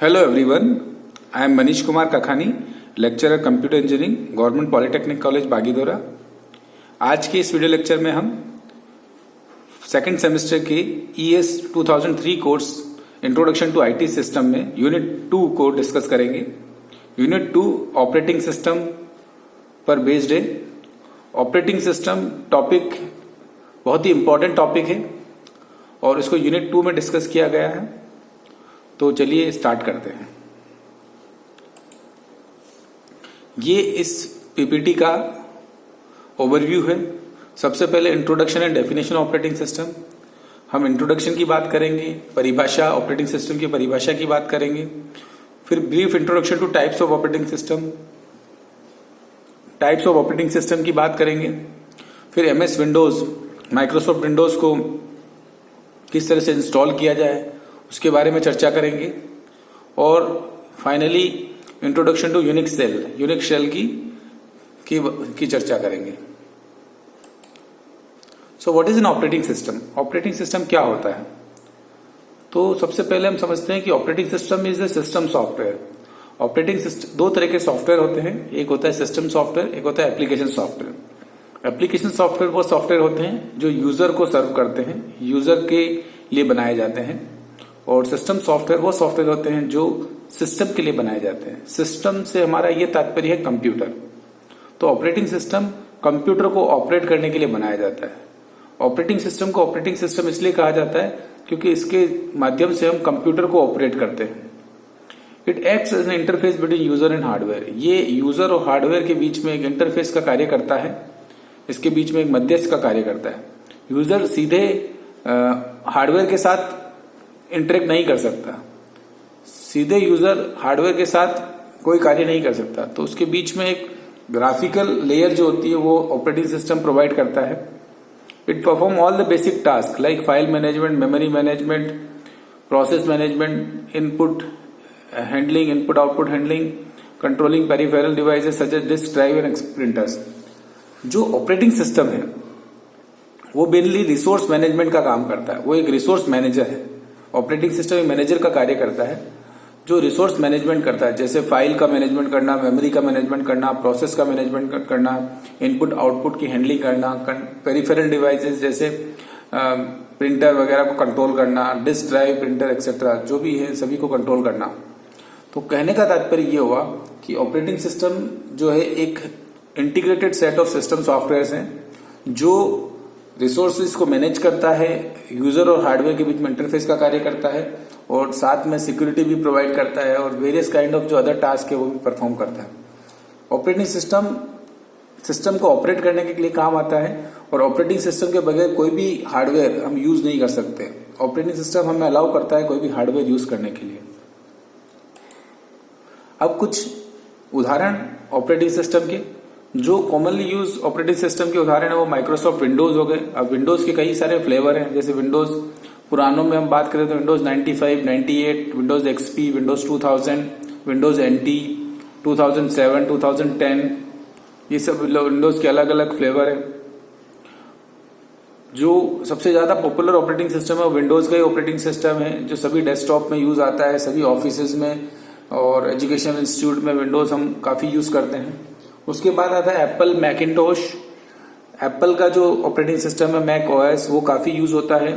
Hello everyone, I am Manish Kumar Kakhani, lecturer computer engineering government polytechnic college Bagidora. आज के इस video lecture में हम सेकंड सेमेस्टर के ES 2003 course introduction to IT system में unit 2 को डिस्कस करेंगे। यूनिट 2 ऑपरेटिंग सिस्टम पर बेस्ड है। ऑपरेटिंग सिस्टम टॉपिक बहुत ही इंपॉर्टेंट टॉपिक है और इसको यूनिट 2 में डिस्कस किया गया है। तो चलिए स्टार्ट करते हैं। ये इस पीपीटी का ओवरव्यू है। सबसे पहले introduction and definition operating system. हम इंट्रोडक्शन की बात करेंगे, परिभाषा, ऑपरेटिंग सिस्टम की परिभाषा की बात करेंगे। फिर brief introduction two types of operating system, types of operating system की बात करेंगे। फिर एमएस विंडोज, माइक्रोसॉफ्ट विंडोज को किस तरह से इंस्टॉल किया जाए उसके बारे में चर्चा करेंगे। और finally introduction to Unix shell, Unix shell की चर्चा करेंगे। So what is an operating system? Operating system क्या होता है? तो सबसे पहले हम समझते हैं कि operating system is a system software. Operating system दो तरह के सॉफ्टवेयर होते हैं, एक होता है सिस्टम सॉफ्टवेयर, एक होता है एप्लीकेशन सॉफ्टवेयर। एप्लीकेशन सॉफ्टवेयर वो सॉफ्टवेयर होते हैं जो यूजर को सर्व करते हैं, यूजर के लिए बनाए जाते हैं। और सिस्टम सॉफ्टवेयर वो सॉफ्टवेयर होते हैं जो सिस्टम के लिए बनाए जाते हैं। सिस्टम से हमारा ये तात्पर्य है कंप्यूटर। तो ऑपरेटिंग सिस्टम कंप्यूटर को ऑपरेट करने के लिए बनाया जाता है। ऑपरेटिंग सिस्टम को ऑपरेटिंग सिस्टम इसलिए कहा जाता है क्योंकि इसके माध्यम से हम कंप्यूटर को ऑपरेट करते हैं। It acts as an interface between user and hardware. ये यूजर और हार्डवेयर के बीच में एक इंटरफेस का कार्य करता है, इसके बीच में एक मध्यस्थ का कार्य करता है। यूजर सीधे हार्डवेयर के साथ इंटरेक्ट नहीं कर सकता, सीधे यूजर हार्डवेयर के साथ कोई कार्य नहीं कर सकता। तो उसके बीच में एक ग्राफिकल लेयर जो होती है वो ऑपरेटिंग सिस्टम प्रोवाइड करता है। It perform all the basic task like file management, memory management, process management, input handling, input output handling, controlling peripheral devices such as disk drive and printers. जो operating system है वो mainly resource management का काम करता है। वो एक resource manager है। ऑपरेटिंग सिस्टम एक मैनेजर का कार्य करता है जो रिसोर्स मैनेजमेंट करता है, जैसे फाइल का मैनेजमेंट करना, मेमोरी का मैनेजमेंट करना, प्रोसेस का मैनेजमेंट करना, इनपुट आउटपुट की हैंडलिंग करना, पेरिफेरल डिवाइसेस जैसे प्रिंटर वगैरह को कंट्रोल करना, डिस्क ड्राइव, प्रिंटर एक्सेट्रा जो भी है सभी को कंट्रोल करना। तो कहने का तात्पर्य ये हुआ कि ऑपरेटिंग सिस्टम जो है एक integrated set of system software हैं जो रिसोर्सेज को मैनेज करता है, यूजर और हार्डवेयर के बीच में इंटरफेस का कार्य करता है और साथ में सिक्योरिटी भी प्रोवाइड करता है और वेरियस काइंड ऑफ जो अदर टास्क है वो भी परफॉर्म करता है। ऑपरेटिंग सिस्टम को ऑपरेट करने के लिए काम आता है और ऑपरेटिंग सिस्टम के बगैर कोई भी हार्डवेयर हम यूज नहीं कर सकते। ऑपरेटिंग सिस्टम हमें अलाउ करता है कोई भी हार्डवेयर यूज करने के लिए। अब कुछ उदाहरण ऑपरेटिंग सिस्टम के जो कॉमनली यूज ऑपरेटिंग सिस्टम के उदाहरण है वो माइक्रोसॉफ्ट विंडोज हो गए। अब विंडोज के कई सारे फ्लेवर हैं, जैसे विंडोज पुरानों में हम बात करें तो Windows 95, 98, Windows XP, Windows 2000, Windows NT, 2007, 2010, ये सब विंडोज के अलग अलग फ्लेवर है। जो सबसे ज्यादा पॉपुलर ऑपरेटिंग सिस्टम है वो विंडोज का ही ऑपरेटिंग सिस्टम है जो सभी डेस्कटॉप में यूज आता है, सभी ऑफिस में और एजुकेशन इंस्टीट्यूट में विंडोज हम काफी यूज करते हैं। उसके बाद आता है एप्पल मैकिंटोश। एप्पल का जो ऑपरेटिंग सिस्टम है मैक ओएस वो काफी यूज होता है।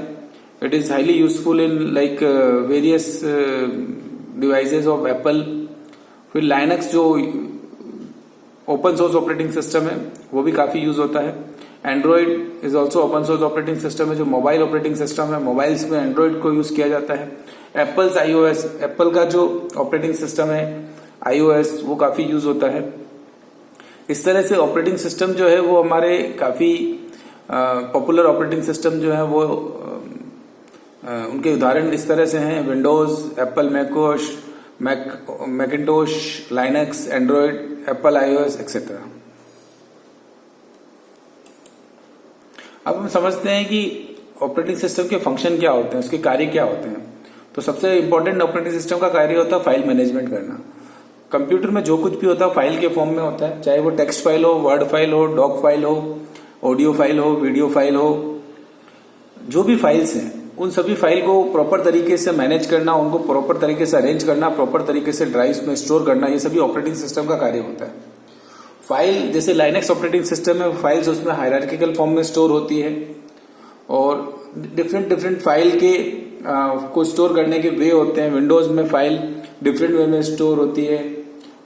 It is highly useful in like various devices of Apple. फिर लाइनक्स जो ओपन सोर्स ऑपरेटिंग सिस्टम है वो भी काफी यूज होता है। Android is also open source operating system है जो मोबाइल ऑपरेटिंग सिस्टम है, मोबाइल्स में एंड्रॉइड को यूज किया जाता है। एप्पल्स आईओएस, एप्पल का जो ऑपरेटिंग सिस्टम है आईओएस वो काफी यूज होता है। इस तरह से ऑपरेटिंग सिस्टम जो है वो हमारे काफी पॉपुलर ऑपरेटिंग सिस्टम जो है वो उनके उदाहरण इस तरह से हैं: Windows, Apple macOS, Macintosh, Linux, Android, Apple iOS etcetera. अब हम समझते हैं कि ऑपरेटिंग सिस्टम के फंक्शन क्या होते हैं, उसके कार्य क्या होते हैं। तो सबसे इंपॉर्टेंट ऑपरेटिंग सिस्टम का कार्य होता है फाइल मैनेजमेंट करना। कंप्यूटर में जो कुछ भी होता है फाइल के फॉर्म में होता है, चाहे वो टेक्स्ट फाइल हो, वर्ड फाइल हो, डॉक फाइल हो, ऑडियो फाइल हो, वीडियो फाइल हो, जो भी फाइल्स हैं उन सभी फाइल को प्रॉपर तरीके से मैनेज करना, उनको प्रॉपर तरीके से अरेंज करना, प्रॉपर तरीके से ड्राइव्स में स्टोर करना, ये सभी ऑपरेटिंग सिस्टम का कार्य होता है। फाइल जैसे लाइनेक्स ऑपरेटिंग सिस्टम में फाइल्स उसमें हायरार्किकल फॉर्म में स्टोर होती है और डिफरेंट फाइल के को स्टोर करने के वे होते हैं। विंडोज में फाइल डिफरेंट वे में स्टोर होती है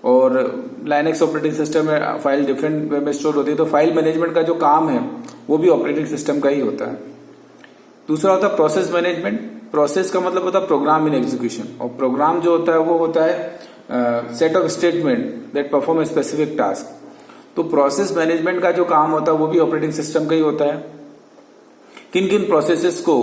और लाइनेक्स ऑपरेटिंग सिस्टम में फाइल डिफरेंट वे में स्टोर होती है। तो फाइल मैनेजमेंट का जो काम है वो भी ऑपरेटिंग सिस्टम का ही होता है। दूसरा होता है प्रोसेस मैनेजमेंट। प्रोसेस का मतलब होता है प्रोग्राम इन एग्जीक्यूशन, और प्रोग्राम जो होता है वो होता है set of statement that perform a specific task. तो प्रोसेस मैनेजमेंट का जो काम होता है वो भी ऑपरेटिंग सिस्टम का ही होता है। किन किन प्रोसेसेस को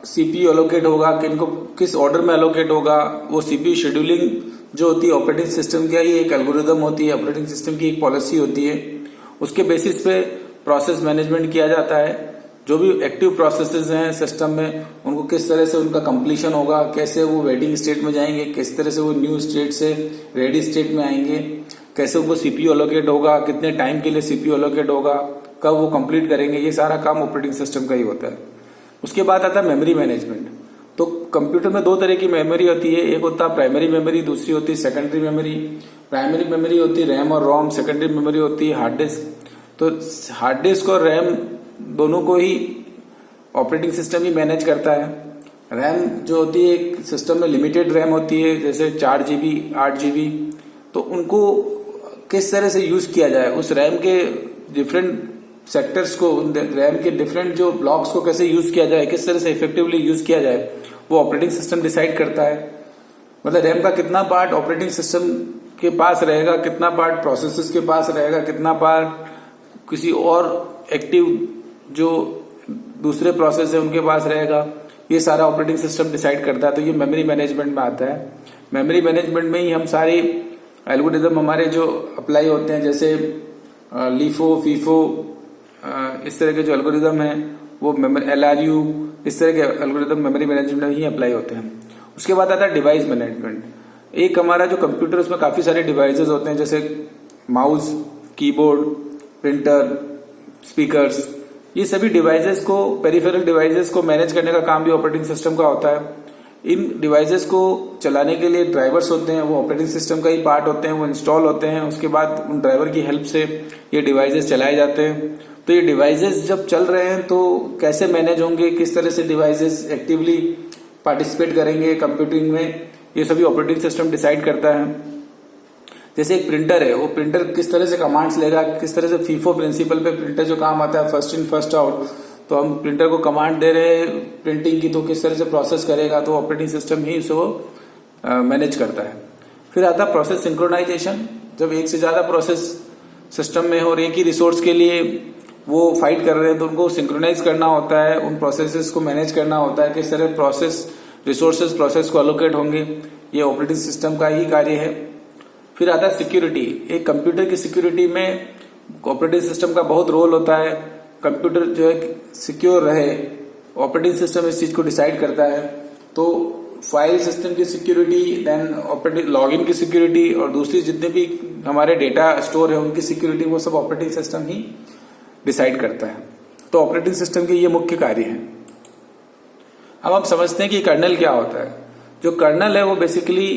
सीपीयू एलोकेट होगा, किन को किस ऑर्डर में एलोकेट होगा, वो सीपीयू शेड्यूलिंग जो होती है ऑपरेटिंग सिस्टम की ही एक एल्गोरिदम होती है, ऑपरेटिंग सिस्टम की एक पॉलिसी होती है। उसके बेसिस पे प्रोसेस मैनेजमेंट किया जाता है। जो भी एक्टिव प्रोसेसेस हैं सिस्टम में उनको किस तरह से उनका कंप्लीशन होगा, कैसे वो वेटिंग स्टेट में जाएंगे, किस तरह से वो न्यू स्टेट से रेडी स्टेट में आएंगे, कैसे उनको सीपीयू एलोकेट होगा, कितने टाइम के लिए सीपीयू एलोकेट होगा, कब वो कंप्लीट करेंगे, ये सारा काम ऑपरेटिंग सिस्टम का ही होता है। उसके बाद आता है मेमोरी मैनेजमेंट। तो कंप्यूटर में दो तरह की मेमोरी होती है, एक होता है प्राइमरी मेमोरी, दूसरी होती है सेकेंडरी मेमोरी। प्राइमरी मेमोरी होती है रैम और रोम, सेकेंडरी मेमोरी होती है हार्ड डिस्क। तो हार्ड डिस्क और रैम दोनों को ही ऑपरेटिंग सिस्टम ही मैनेज करता है। रैम जो होती है एक सिस्टम में लिमिटेड रैम होती है, जैसे 4 GB 8 GB, तो उनको किस तरह से यूज किया जाए, उस रैम के डिफरेंट सेक्टर्स को, रैम के डिफरेंट जो ब्लॉक्स को कैसे यूज किया जाए, किस तरह से इफेक्टिवली यूज किया जाए, वो ऑपरेटिंग सिस्टम डिसाइड करता है। मतलब रैम का कितना पार्ट ऑपरेटिंग सिस्टम के पास रहेगा, कितना पार्ट प्रोसेसर्स के पास रहेगा, कितना पार्ट किसी और एक्टिव जो दूसरे प्रोसेस है उनके पास रहेगा, ये सारा ऑपरेटिंग सिस्टम डिसाइड करता है। तो ये मेमोरी मैनेजमेंट में आता है। मेमोरी मैनेजमेंट में ही हम सारी एल्गोरिदम हमारे जो अप्लाई होते हैं, जैसे लीफो, फीफो, इस तरह के जो एल्गोरिदम है वो LRU, इस तरह के एल्गोरिदम मेमोरी मैनेजमेंट में ही अप्लाई होते हैं। उसके बाद आता है डिवाइस मैनेजमेंट। एक हमारा जो कंप्यूटर उसमें काफी सारे डिवाइसेस होते हैं, जैसे माउस, कीबोर्ड, प्रिंटर, स्पीकर्स, ये सभी डिवाइसेस को, पेरिफेरल डिवाइसेस को मैनेज करने का काम भी ऑपरेटिंग सिस्टम का होता है। इन डिवाइसेस को चलाने के लिए ड्राइवर्स होते हैं, वो ऑपरेटिंग सिस्टम का ही पार्ट होते हैं, वो इंस्टॉल होते हैं। उसके बाद उन ड्राइवर की हेल्प से ये डिवाइसेस चलाए जाते हैं। तो ये डिवाइसेस जब चल रहे हैं तो कैसे मैनेज होंगे, किस तरह से डिवाइसेस एक्टिवली पार्टिसिपेट करेंगे कंप्यूटिंग में, ये सभी ऑपरेटिंग सिस्टम डिसाइड करता है। जैसे एक प्रिंटर है, वो प्रिंटर किस तरह से कमांड्स लेगा, किस तरह से फीफो प्रिंसिपल पे प्रिंटर जो काम आता है, फर्स्ट इन फर्स्ट आउट, तो हम प्रिंटर को कमांड दे रहे हैं प्रिंटिंग की, तो किस तरह से प्रोसेस करेगा, तो ऑपरेटिंग सिस्टम ही उसको मैनेज करता है। फिर आता है प्रोसेस सिंक्रोनाइजेशन। जब एक से ज्यादा प्रोसेस सिस्टम में हो और एक ही रिसोर्स के लिए वो फाइट कर रहे हैं, तो उनको सिंक्रोनाइज करना होता है, उन प्रोसेसेस को मैनेज करना होता है, किस तरह रिसोर्सेस प्रोसेस को एलोकेट होंगे, ये ऑपरेटिंग सिस्टम का ही कार्य है। फिर आता है सिक्योरिटी। एक कंप्यूटर की सिक्योरिटी में ऑपरेटिंग सिस्टम का बहुत रोल होता है। कंप्यूटर जो है सिक्योर रहे, ऑपरेटिंग सिस्टम इस चीज को डिसाइड करता है। तो फाइल सिस्टम की सिक्योरिटी, देन ऑपरेटिंग लॉगिन की सिक्योरिटी, और दूसरी जितने भी हमारे डेटा स्टोर है उनकी सिक्योरिटी, वो सब ऑपरेटिंग सिस्टम ही डिसाइड करता है। तो ऑपरेटिंग सिस्टम के ये मुख्य कार्य हैं। अब हम समझते हैं कि कर्नल क्या होता है। जो कर्नल है वो basically,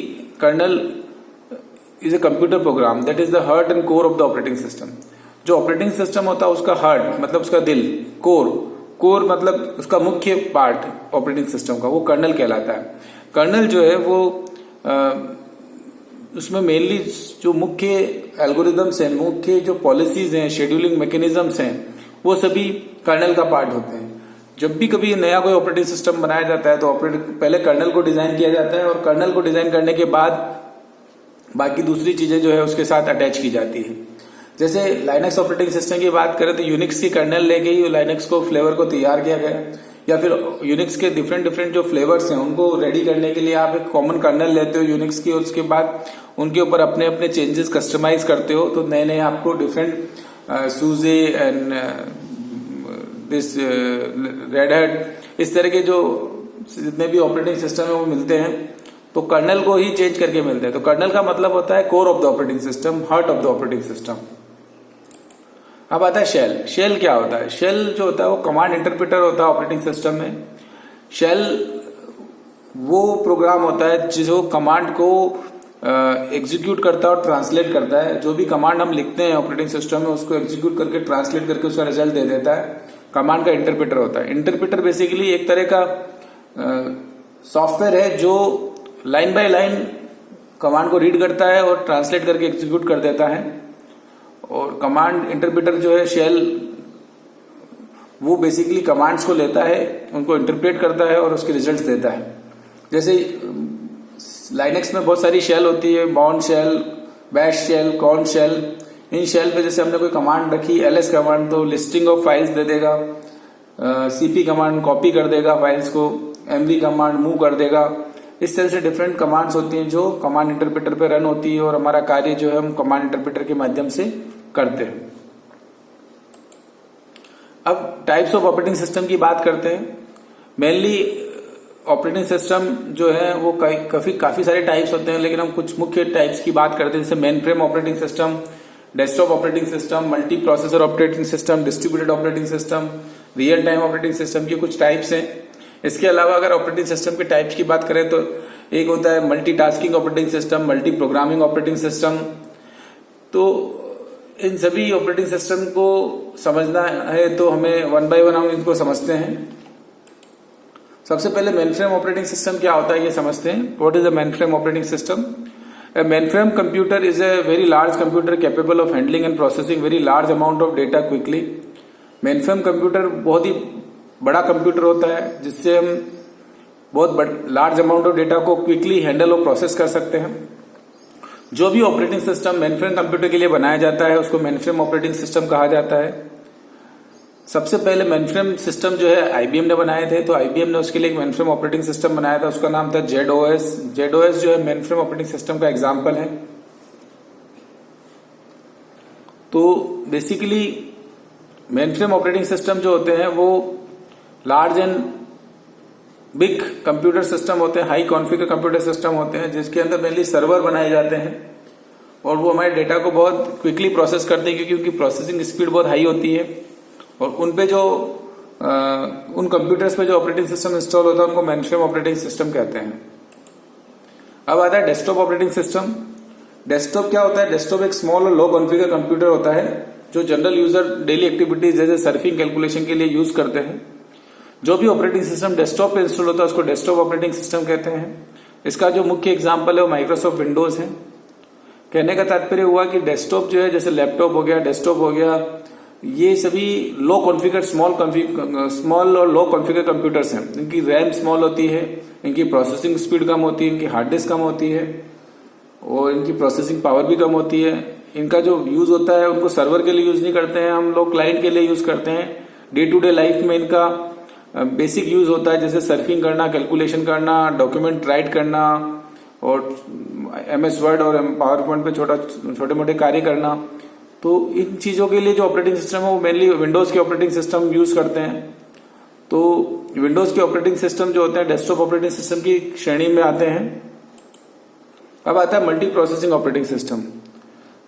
kernel is a computer program that is the heart and core of the operating system. जो ऑपरेटिंग सिस्टम होता है उसका हार्ट मतलब उसका दिल, कोर मतलब उसका मुख्य पार्ट ऑपरेटिंग सिस्टम का, वो कर्नल कहलाता है। कर्नल जो है वो उसमें मेनली जो मुख्य एल्गोरिदम्स हैं, मुख्य जो पॉलिसीज हैं, शेड्यूलिंग मैकेनिज्म्स हैं, वो सभी कर्नल का पार्ट होते हैं। जब भी कभी नया कोई ऑपरेटिंग सिस्टम बनाया जाता है तो पहले कर्नल को डिजाइन किया जाता है, और कर्नल को डिजाइन करने के बाद बाकी दूसरी चीजें जो है उसके साथ अटैच की जाती है। जैसे लाइनेक्स ऑपरेटिंग सिस्टम की बात करें तो यूनिक्स की कर्नल लेके ही लाइनेक्स को फ्लेवर को तैयार किया गया, या फिर यूनिक्स के डिफरेंट जो फ्लेवर्स हैं उनको रेडी करने के लिए आप एक कॉमन कर्नल लेते हो यूनिक्स की, और उसके बाद उनके ऊपर अपने अपने चेंजेस कस्टमाइज करते हो, तो नए नए आपको different SUSE and this Red Hat, इस तरह के जो जितने भी ऑपरेटिंग सिस्टम है वो मिलते हैं, तो कर्नल को ही चेंज करके मिलते हैं। तो कर्नल का मतलब होता है core of the operating system, heart of the operating system. अब आता है शेल। शेल क्या होता है? शेल जो होता है वो कमांड इंटरप्रेटर होता है ऑपरेटिंग सिस्टम में। शेल वो प्रोग्राम होता है जो कमांड को एग्जीक्यूट करता है और ट्रांसलेट करता है। जो भी कमांड हम लिखते हैं ऑपरेटिंग सिस्टम में उसको एग्जीक्यूट करके ट्रांसलेट करके उसका रिजल्ट दे देता है। कमांड का इंटरप्रेटर होता है। इंटरप्रेटर बेसिकली एक तरह का सॉफ्टवेयर है जो लाइन बाय लाइन कमांड को रीड करता है और ट्रांसलेट करके एग्जीक्यूट कर देता है। और कमांड इंटरप्रेटर जो है शेल, वो बेसिकली कमांड्स को लेता है, उनको इंटरप्रेट करता है और उसके रिजल्ट्स देता है। जैसे लाइनेक्स में बहुत सारी शेल होती है, बाउंड shell, bash shell, Korn shell. इन शेल पे जैसे हमने कोई कमांड रखी ls कमांड, तो लिस्टिंग ऑफ फाइल्स दे देगा। cp कमांड कॉपी कर देगा फाइल्स को, mv कमांड मूव कर देगा। इस तरह से डिफरेंट कमांड्स होती हैं जो कमांड इंटरप्रेटर पे रन होती है और हमारा कार्य जो है हम कमांड इंटरप्रेटर के माध्यम से करते हैं। अब टाइप्स ऑफ ऑपरेटिंग सिस्टम की बात करते हैं। मेनली ऑपरेटिंग सिस्टम जो है वो काफी सारे टाइप्स होते हैं, लेकिन हम कुछ मुख्य टाइप्स की बात करते हैं, जैसे main frame operating system, desktop operating system, multi processor operating system, distributed operating system, real time operating system के कुछ टाइप्स हैं। इसके अलावा अगर ऑपरेटिंग सिस्टम के टाइप्स की बात करें तो एक होता है multitasking operating system, multi programming operating system. तो इन सभी ऑपरेटिंग सिस्टम को समझना है तो हमें वन बाय वन हम इनको समझते हैं। सबसे पहले मेनफ्रेम ऑपरेटिंग सिस्टम क्या होता है ये समझते हैं। What is a mainframe operating system? A mainframe computer is a very large computer capable of handling and processing very large amount of data quickly. Mainframe computer बहुत ही बड़ा कंप्यूटर होता है जिससे हम बहुत लार्ज अमाउंट ऑफ डेटा को quickly handle और process कर सकते हैं। जो भी ऑपरेटिंग सिस्टम मेनफ्रेम कंप्यूटर के लिए बनाया जाता है उसको मेनफ्रेम ऑपरेटिंग सिस्टम कहा जाता है। सबसे पहले मेनफ्रेम सिस्टम जो है आईबीएम ने बनाए थे, तो आईबीएम ने उसके लिए एक मेनफ्रेम ऑपरेटिंग सिस्टम बनाया था, उसका नाम था जेडओएस। जेडओएस जो है मेनफ्रेम ऑपरेटिंग सिस्टम का एग्जांपल है। तो बेसिकली मेनफ्रेम ऑपरेटिंग सिस्टम जो होते हैं वो large and big computer system होते हैं, हाई कॉन्फ़िगर कंप्यूटर सिस्टम होते हैं, जिसके अंदर मेनली सर्वर बनाए जाते हैं और वो हमारे डेटा को बहुत क्विकली प्रोसेस करते हैं क्योंकि उनकी प्रोसेसिंग स्पीड बहुत हाई होती है। और उन पे जो उन कंप्यूटर्स पे जो ऑपरेटिंग सिस्टम इंस्टॉल होता है उनको मेनफ्रेम ऑपरेटिंग सिस्टम कहते हैं। अब आता है डेस्कटॉप ऑपरेटिंग सिस्टम। डेस्कटॉप क्या होता है? डेस्कटॉप एक स्मॉल और लो कॉन्फ़िगर कंप्यूटर होता है जो जनरल यूजर डेली एक्टिविटीज जैसे सर्फिंग, कैलकुलेशन के लिए यूज करते हैं। जो भी ऑपरेटिंग सिस्टम डेस्कटॉप पे इंस्टॉल होता है उसको डेस्कटॉप ऑपरेटिंग सिस्टम कहते हैं। इसका जो मुख्य एग्जाम्पल है वो माइक्रोसॉफ्ट विंडोज है। कहने का तात्पर्य हुआ कि डेस्कटॉप जो है जैसे लैपटॉप हो गया, डेस्कटॉप हो गया, ये सभी लो कॉन्फ़िगर स्मॉल और लो कॉन्फ़िगर कंप्यूटर्स हैं। इनकी रैम स्मॉल होती है, इनकी प्रोसेसिंग स्पीड कम होती है, इनकी हार्ड डिस्क कम होती है और इनकी प्रोसेसिंग पावर भी कम होती है। इनका जो यूज होता है उनको सर्वर के लिए यूज नहीं करते हैं, हम लोग क्लाइंट के लिए यूज करते हैं। डे टू डे लाइफ में इनका बेसिक यूज होता है जैसे सर्फिंग करना, कैलकुलेशन करना, डॉक्यूमेंट राइट करना और MS वर्ड और पावर पॉइंट पे छोटे मोटे कार्य करना। तो इन चीजों के लिए जो ऑपरेटिंग सिस्टम है वो मेनली विंडोज के ऑपरेटिंग सिस्टम यूज करते हैं। तो विंडोज के ऑपरेटिंग सिस्टम जो होते हैं डेस्कटॉप ऑपरेटिंग सिस्टम की श्रेणी में आते हैं। अब आता है मल्टी प्रोसेसिंग ऑपरेटिंग सिस्टम।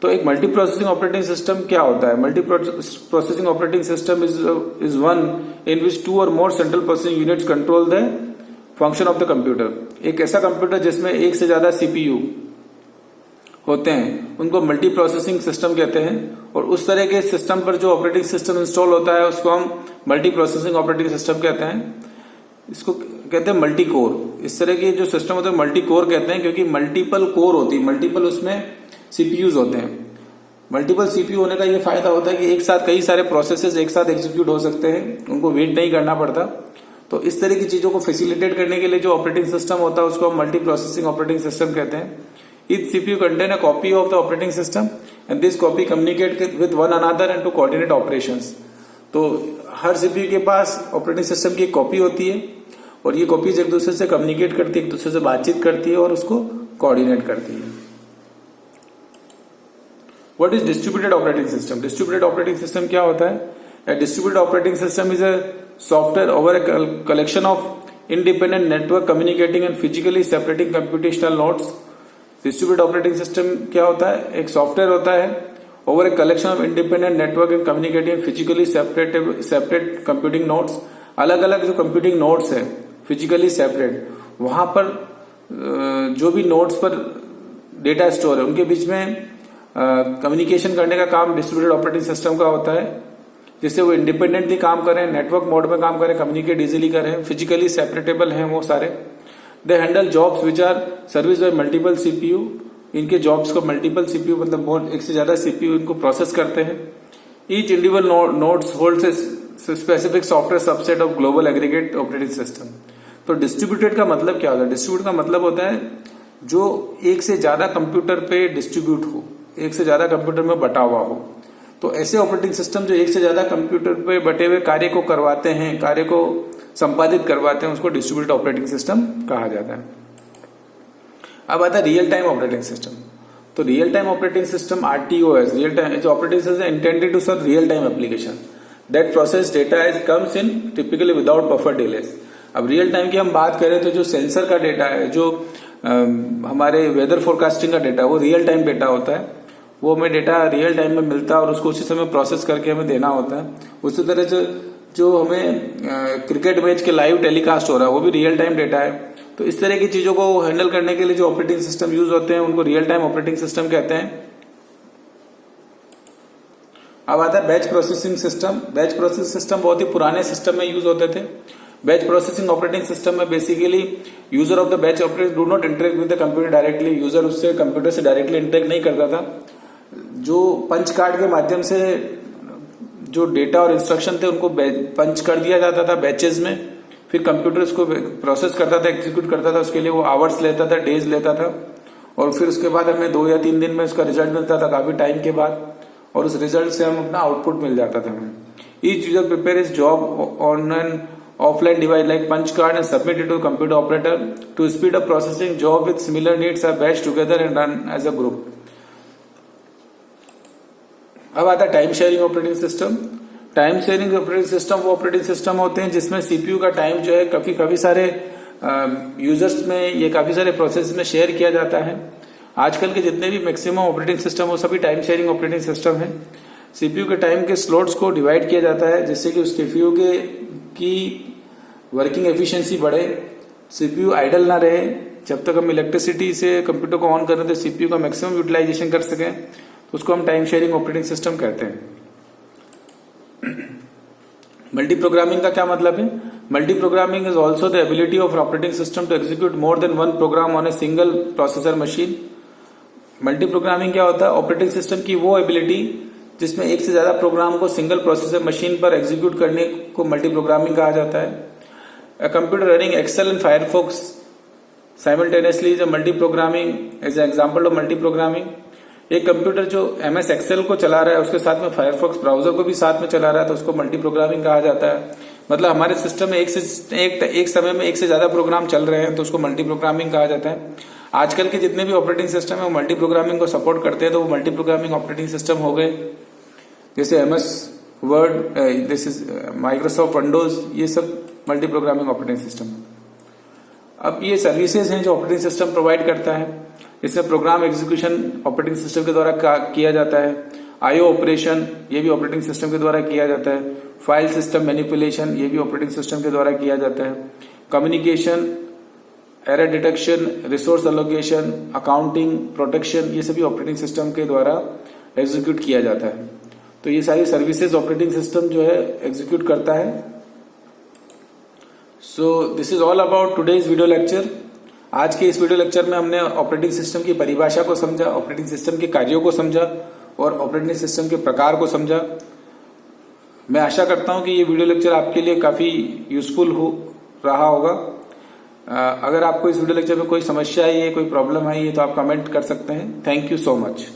तो एक मल्टी प्रोसेसिंग ऑपरेटिंग सिस्टम क्या होता है? Multiprocessing operating system is one in which 2 और more central processing units control the function of the computer. एक ऐसा कंप्यूटर जिसमें एक से ज्यादा CPU होते हैं उनको मल्टी प्रोसेसिंग सिस्टम कहते हैं। और उस तरह के सिस्टम पर जो ऑपरेटिंग सिस्टम इंस्टॉल होता है उसको हम मल्टी प्रोसेसिंग ऑपरेटिंग सिस्टम कहते हैं। इसको कहते हैं मल्टी कोर। इस तरह के जो सिस्टम होते हैं मल्टी कोर कहते हैं क्योंकि मल्टीपल कोर होती है, मल्टीपल उसमें CPUs होते हैं। मल्टीपल CPU होने का ये फायदा होता है कि एक साथ कई सारे प्रोसेसेस एक साथ एग्जीक्यूट हो सकते हैं, उनको वेट नहीं करना पड़ता। तो इस तरह की चीजों को फैसिलिटेट करने के लिए जो ऑपरेटिंग सिस्टम होता है उसको हम मल्टी प्रोसेसिंग ऑपरेटिंग सिस्टम कहते हैं। Each CPU contain a copy of the operating system and this copy communicate with one another and to coordinate operations। तो हर CPU के पास ऑपरेटिंग सिस्टम की एक कॉपी होती है और ये कॉपीज एक दूसरे से कम्युनिकेट करती है, एक दूसरे से बातचीत करती है और उसको कोऑर्डिनेट करती है। What is distributed operating system? Distributed operating system क्या होता है? A distributed operating system is a software over a collection of independent network communicating and physically separating computational nodes। Distributed operating system क्या होता है? एक software होता है over a collection of independent network and communicating physically separate computing nodes. अलग अलग जो computing nodes है फिजिकली सेपरेट, वहां पर जो भी नोड्स पर डेटा स्टोर है उनके बीच में कम्युनिकेशन करने का काम डिस्ट्रीब्यूटेड ऑपरेटिंग सिस्टम का होता है, जिससे वो इंडिपेंडेंटली काम करें, नेटवर्क मोड में काम करें, कम्युनिकेट इजीली करें, फिजिकली सेपरेटेबल हैं वो सारे। They handle jobs which are service by multiple CPU, इनके जॉब्स को मल्टीपल सीपीयू मतलब एक से ज्यादा सीपीयू इनको प्रोसेस करते हैं। Each individual nodes holds a specific software subset of global aggregate operating system. तो डिस्ट्रीब्यूटेड का मतलब क्या होता है? डिस्ट्रीब्यूट का मतलब होता है जो एक से ज्यादा कंप्यूटर पे डिस्ट्रीब्यूट हो, एक से ज्यादा कंप्यूटर में बटा हुआ हो। तो ऐसे ऑपरेटिंग सिस्टम जो एक से ज्यादा कंप्यूटर पे बटे हुए कार्य को करवाते हैं, कार्य को संपादित करवाते हैं, उसको डिस्ट्रीब्यूटेड ऑपरेटिंग सिस्टम कहा जाता है। अब आता है रियल टाइम ऑपरेटिंग सिस्टम। तो real time operating system RTOS, real time operating system intended to serve real time application that process data as comes in typically without buffer delays. अब real time की हम बात करें तो जो sensor का data है, जो हमारे वेदर फोरकास्टिंग का डेटा, वो रियल टाइम डेटा होता है। वो हमें डेटा रियल टाइम में मिलता है और उसको उसी समय प्रोसेस करके हमें देना होता है। उसी तरह से जो हमें क्रिकेट मैच के लाइव टेलीकास्ट हो रहा है वो भी रियल टाइम डेटा है। तो इस तरह की चीजों को हैंडल करने के लिए जो ऑपरेटिंग सिस्टम यूज होते हैं उनको रियल टाइम ऑपरेटिंग सिस्टम कहते हैं। अब आता है batch processing system. Batch processing system बहुत ही पुराने सिस्टम में यूज होते थे। बैच प्रोसेसिंग ऑपरेटिंग सिस्टम में basically user of the batch operator do not interact with the computer directly. User उससे कंप्यूटर से डायरेक्टली इंटरेक्ट नहीं करता था। जो पंच कार्ड के माध्यम से जो डेटा और इंस्ट्रक्शन थे उनको पंच कर दिया जाता था बैचेस में, फिर कंप्यूटर उसको प्रोसेस करता था, एग्जीक्यूट करता था। उसके लिए वो आवर्स लेता था, डेज लेता था, और फिर उसके बाद हमें 2 या 3 दिन में उसका रिजल्ट मिलता था काफी टाइम के बाद, और उस रिजल्ट से हम अपना आउटपुट मिल जाता था हमें। Each user prepare his job on an offline device like punch card and submit it to computer operator to speed up processing. Job with similar needs are batched together and run as a group. अब आता है time sharing operating system. Time sharing operating system वो operating system होते हैं जिसमें CPU का time जो है काफी सारे यूजर्स में, ये काफी सारे प्रोसेस में शेयर किया जाता है। आजकल के जितने भी मैक्सिमम ऑपरेटिंग सिस्टम वो सभी टाइम शेयरिंग ऑपरेटिंग सिस्टम है। सीपीयू के टाइम के स्लॉट्स को डिवाइड किया जाता है जिससे कि उस सीपीयू की वर्किंग एफिशिएंसी बढ़े, सीपीयू आइडल ना रहे। जब तक हम इलेक्ट्रिसिटी से कंप्यूटर को ऑन कर रहे हैं तो सीपीयू का मैक्सिमम यूटिलाइजेशन कर सकें, तो उसको हम टाइम शेयरिंग ऑपरेटिंग सिस्टम कहते हैं। मल्टी प्रोग्रामिंग का क्या मतलब है? Multiprogramming is also the ability of operating system to execute more than one program on a single processor machine. Multiprogramming क्या होता है? ऑपरेटिंग सिस्टम की वो एबिलिटी जिसमें एक से ज्यादा प्रोग्राम को सिंगल प्रोसेसर मशीन पर एग्जीक्यूट करने को मल्टी प्रोग्रामिंग कहा जाता है। A computer running Excel and Firefox simultaneously is a multi-programming, is an example of multi-programming. एक कंप्यूटर जो MS Excel को चला रहा है उसके साथ में Firefox ब्राउजर को भी साथ में चला रहा है तो उसको मल्टी प्रोग्रामिंग कहा जाता है। मतलब हमारे सिस्टम में एक समय में एक से ज्यादा प्रोग्राम चल रहे हैं तो उसको मल्टी प्रोग्रामिंग कहा जाता है। आजकल के जितने भी ऑपरेटिंग सिस्टम है वो मल्टी प्रोग्रामिंग को सपोर्ट करते हैं, तो वो मल्टी प्रोग्रामिंग ऑपरेटिंग सिस्टम हो गए। जैसे MS word, this is Microsoft Windows, ये सब मल्टी प्रोग्रामिंग ऑपरेटिंग सिस्टम। अब ये सर्विसेज हैं जो ऑपरेटिंग सिस्टम प्रोवाइड करता है। इसमें प्रोग्राम एग्जीक्यूशन ऑपरेटिंग सिस्टम के द्वारा किया जाता है। IO ऑपरेशन ये भी ऑपरेटिंग सिस्टम के द्वारा किया जाता है। फाइल सिस्टम मैनिपुलेशन ये भी ऑपरेटिंग सिस्टम के द्वारा किया जाता है। Communication, error detection, resource allocation, accounting, protection, ये सभी ऑपरेटिंग सिस्टम के द्वारा एग्जीक्यूट किया जाता है। तो ये सारी सर्विसेज ऑपरेटिंग सिस्टम जो है एग्जीक्यूट करता है। So this is all about today's video lecture. आज के इस वीडियो लेक्चर में हमने ऑपरेटिंग सिस्टम की परिभाषा को समझा, ऑपरेटिंग सिस्टम के कार्यों को समझा और ऑपरेटिंग सिस्टम के प्रकार को समझा। मैं आशा करता हूं कि ये वीडियो लेक्चर आपके लिए काफी यूजफुल रहा होगा। अगर आपको इस वीडियो लेक्चर में कोई समस्या आई है, कोई प्रॉब्लम आई है तो आप कमेंट कर सकते हैं। Thank you so much.